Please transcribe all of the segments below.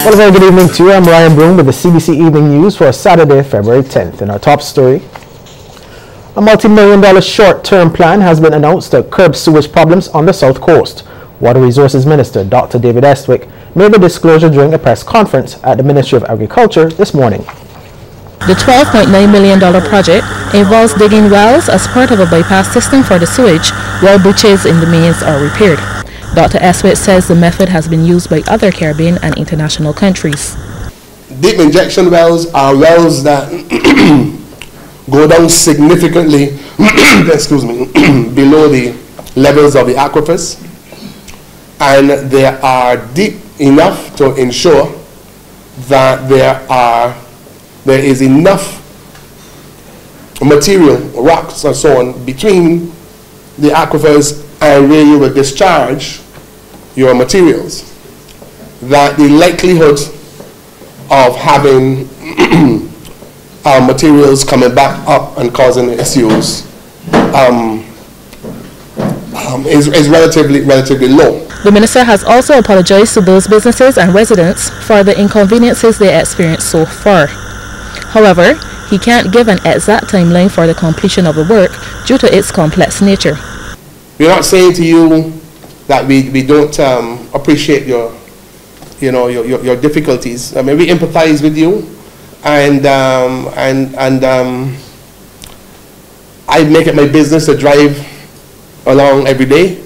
Well, a very good evening to you. I'm Ryan Broom with the CBC Evening News for Saturday, February 10th. In our top story, a multi-million-dollar short-term plan has been announced to curb sewage problems on the South Coast. Water Resources Minister Dr. David Estwick made the disclosure during a press conference at the Ministry of Agriculture this morning. The $12.9 million project involves digging wells as part of a bypass system for the sewage while breaches in the mains are repaired. Dr. Estwick says the method has been used by other Caribbean and international countries. Deep injection wells are wells that go down significantly excuse me, below the levels of the aquifers, and they are deep enough to ensure that there is enough material, rocks and so on, between the aquifers and where you will discharge your materials, that the likelihood of having materials coming back up and causing issues is relatively low. The minister has also apologized to those businesses and residents for the inconveniences they experienced so far. However, he can't give an exact timeline for the completion of the work due to its complex nature. We're not saying to you that we don't appreciate your difficulties. I mean, we empathize with you, and I make it my business to drive along every day,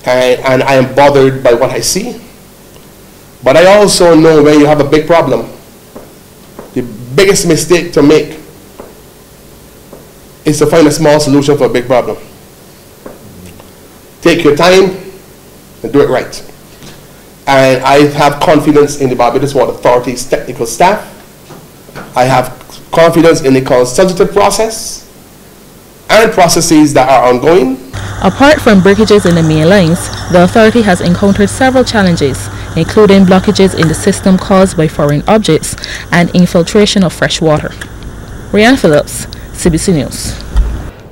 and I am bothered by what I see. But I also know when you have a big problem, the biggest mistake to make is to find a small solution for a big problem. Take your time and do it right. And I have confidence in the Barbados Water Authority's technical staff. I have confidence in the consultative process and processes that are ongoing. Apart from breakages in the main lines, the authority has encountered several challenges, including blockages in the system caused by foreign objects and infiltration of fresh water. Ryan Phillips, CBC News.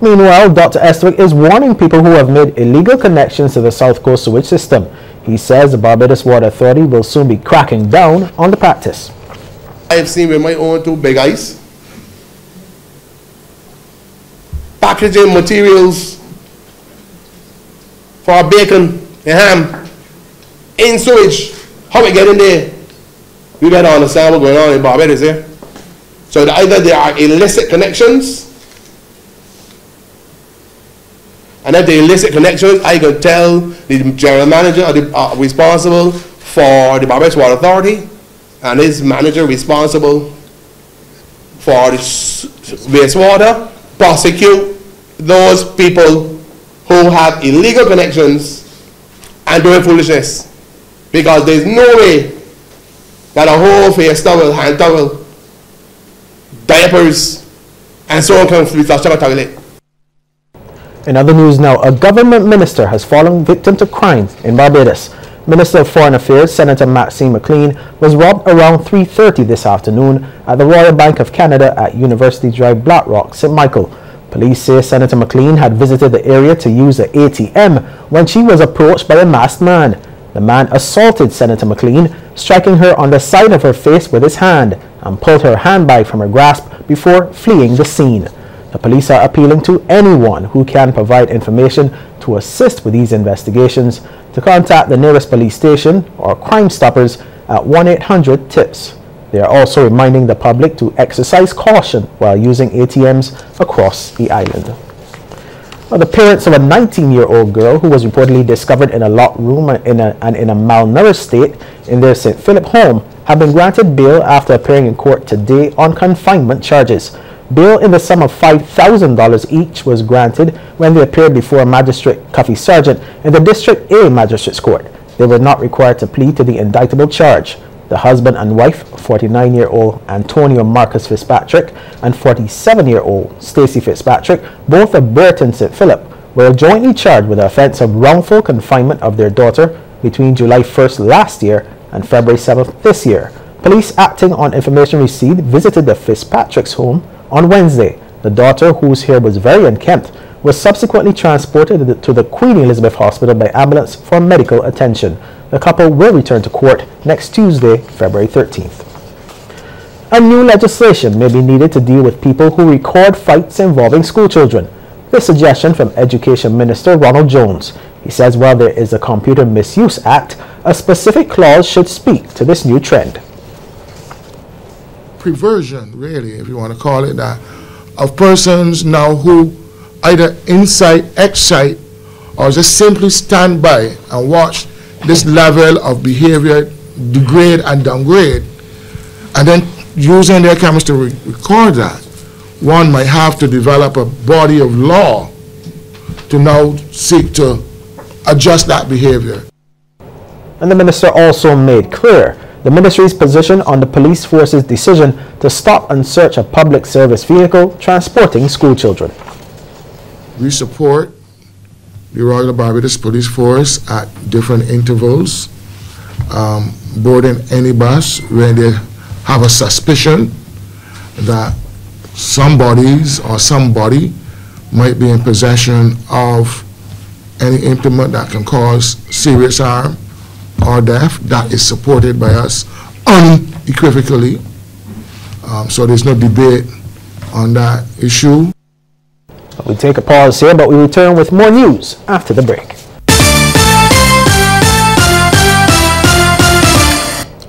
Meanwhile, Dr. Estwick is warning people who have made illegal connections to the South Coast sewage system. He says the Barbados Water Authority will soon be cracking down on the practice. I have seen with my own two big eyes packaging materials for bacon and ham in sewage. How we get in there? We better understand what's going on in Barbados here. So either there are illicit connections, and if the illicit connections, I can tell the general manager or the responsible for the Barbados Water Authority and his manager responsible for the wastewater, prosecute those people who have illegal connections and doing foolishness. Because there's no way that a whole face towel, hand towel, diapers, and so on can be flushed down a toilet. In other news now, a government minister has fallen victim to crime in Barbados. Minister of Foreign Affairs, Senator Maxine McLean, was robbed around 3:30 this afternoon at the Royal Bank of Canada at University Drive, Blackrock, St. Michael. Police say Senator McLean had visited the area to use the ATM when she was approached by a masked man. The man assaulted Senator McLean, striking her on the side of her face with his hand, and pulled her handbag from her grasp before fleeing the scene. The police are appealing to anyone who can provide information to assist with these investigations to contact the nearest police station or Crime Stoppers at 1-800-TIPS. They are also reminding the public to exercise caution while using ATMs across the island. Well, the parents of a 19-year-old girl who was reportedly discovered in a locked room and in a malnourished state in their St. Philip home have been granted bail after appearing in court today on confinement charges. Bail in the sum of $5,000 each was granted when they appeared before a magistrate Cuffy Sergeant in the District A Magistrates Court. They were not required to plead to the indictable charge. The husband and wife, 49-year-old Antonio Marcus Fitzpatrick and 47-year-old Stacey Fitzpatrick, both of Burton St. Philip, were jointly charged with the offense of wrongful confinement of their daughter between July 1st last year and February 7th this year. Police, acting on information received, visited the Fitzpatrick's home on Wednesday. The daughter, whose hair was very unkempt, was subsequently transported to the Queen Elizabeth Hospital by ambulance for medical attention. The couple will return to court next Tuesday, February 13th. A new legislation may be needed to deal with people who record fights involving schoolchildren. This suggestion from Education Minister Ronald Jones. He says while there is a Computer Misuse Act, a specific clause should speak to this new trend. Perversion, really, if you want to call it that, of persons now who either incite, excite, or just simply stand by and watch this level of behavior degrade and downgrade, and then using their cameras to record that. One might have to develop a body of law to now seek to adjust that behavior. And the minister also made clear the ministry's position on the police force's decision to stop and search a public service vehicle transporting schoolchildren. We support the Royal Barbados Police Force at different intervals, boarding any bus when they have a suspicion that somebody's or somebody might be in possession of any implement that can cause serious harm or death. That is supported by us unequivocally. So there's no debate on that issue. We take a pause here, but we return with more news after the break.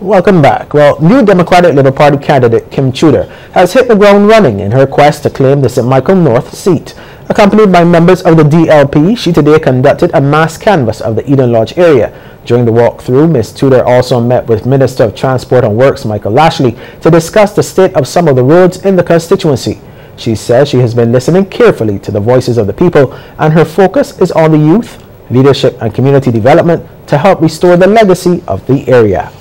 Welcome back. Well, new Democratic Labour Party candidate Kim Tudor has hit the ground running in her quest to claim the St. Michael North seat. Accompanied by members of the DLP, she today conducted a mass canvass of the Eden Lodge area. During the walkthrough, Ms. Tudor also met with Minister of Transport and Works Michael Lashley to discuss the state of some of the roads in the constituency. She says she has been listening carefully to the voices of the people, and her focus is on the youth, leadership and community development to help restore the legacy of the area.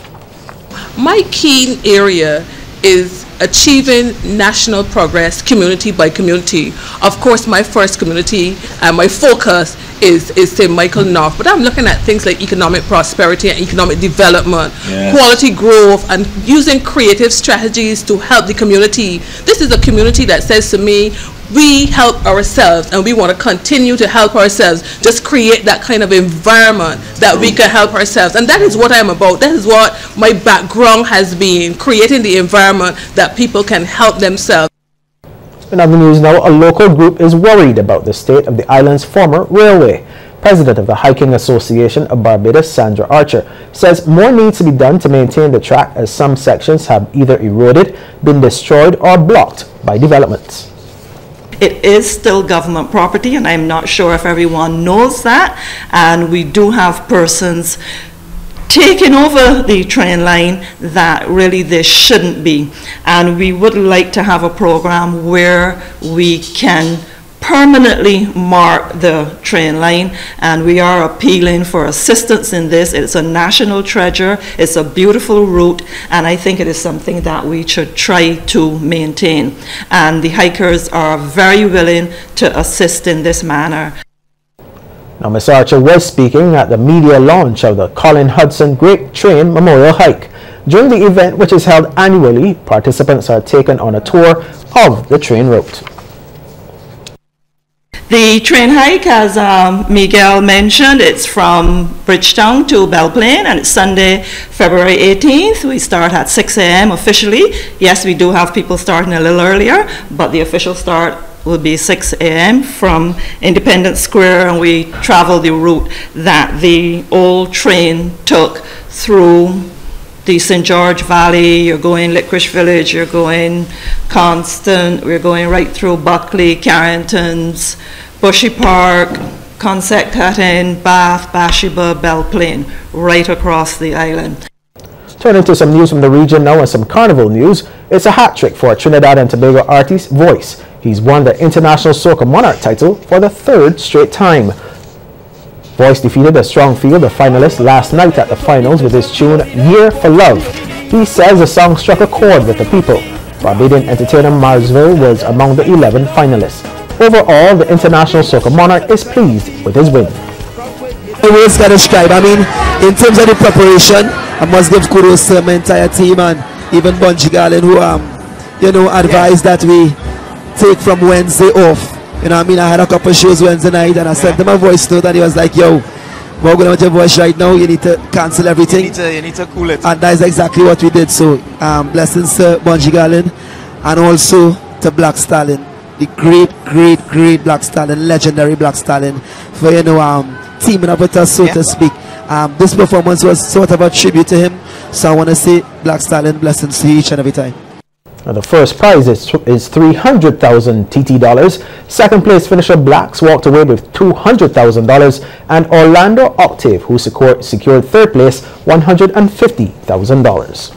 My key area is achieving national progress community by community. Of course, my first community and my focus is St. Michael North, but I'm looking at things like economic prosperity and economic development, quality growth, and using creative strategies to help the community. This is a community that says to me, we help ourselves and we want to continue to help ourselves. Just create that kind of environment that we can help ourselves. And that is what I'm about. That is what my background has been, creating the environment that people can help themselves. In other news now, a local group is worried about the state of the island's former railway. President of the Hiking Association of Barbados, Sandra Archer, says more needs to be done to maintain the track as some sections have either eroded, been destroyed or blocked by developments. It is still government property, and I'm not sure if everyone knows that, and we do have persons taking over the train line that really they shouldn't be. And we would like to have a program where we can permanently mark the train line, and we are appealing for assistance in this. It's a national treasure, it's a beautiful route, and I think it is something that we should try to maintain. And the hikers are very willing to assist in this manner. Now, Ms. Archer was speaking at the media launch of the Colin Hudson Great Train Memorial Hike. During the event, which is held annually, participants are taken on a tour of the train route. The train hike, as Miguel mentioned, it's from Bridgetown to Belplain, and it's Sunday, February 18th. We start at 6 a.m. officially. Yes, we do have people starting a little earlier, but the official start will be 6 a.m. from Independence Square, and we travel the route that the old train took through the St. George Valley. You're going Licorice Village, you're going Constant, we're going right through Buckley, Carrington's, Bushy Park, Consett Cutting, Bath, Bathsheba, Belplain, right across the island. Turning to some news from the region now and some carnival news, it's a hat trick for Trinidad and Tobago artist Voice. He's won the International Soca Monarch title for the third straight time. Voice defeated a strong field of finalists last night at the finals with his tune Year for Love. He says the song struck a chord with the people. Barbadian entertainer Marsville was among the 11 finalists. Overall, the International Soca Monarch is pleased with his win. The ways got described. I mean, in terms of the preparation, I must give kudos to my entire team and even Bungie Garland who advised that we take from Wednesday off. You know what I mean? I had a couple of shows Wednesday night and I sent him a voice note and he was like, yo, We're going with your voice right now. You need to cancel everything. You need to cool it. And that is exactly what we did. So, blessings to Bungie Garland and also to Black Stallion, the great Black Stallion, legendary Black Stallion, for teaming up with us, so to speak. This performance was sort of a tribute to him. So I want to say Black Stallion, blessings to each and every time. The first prize is 300,000 TT dollars. Second place finisher Blacks walked away with $200,000, and Orlando Octave, who secured third place, $150,000.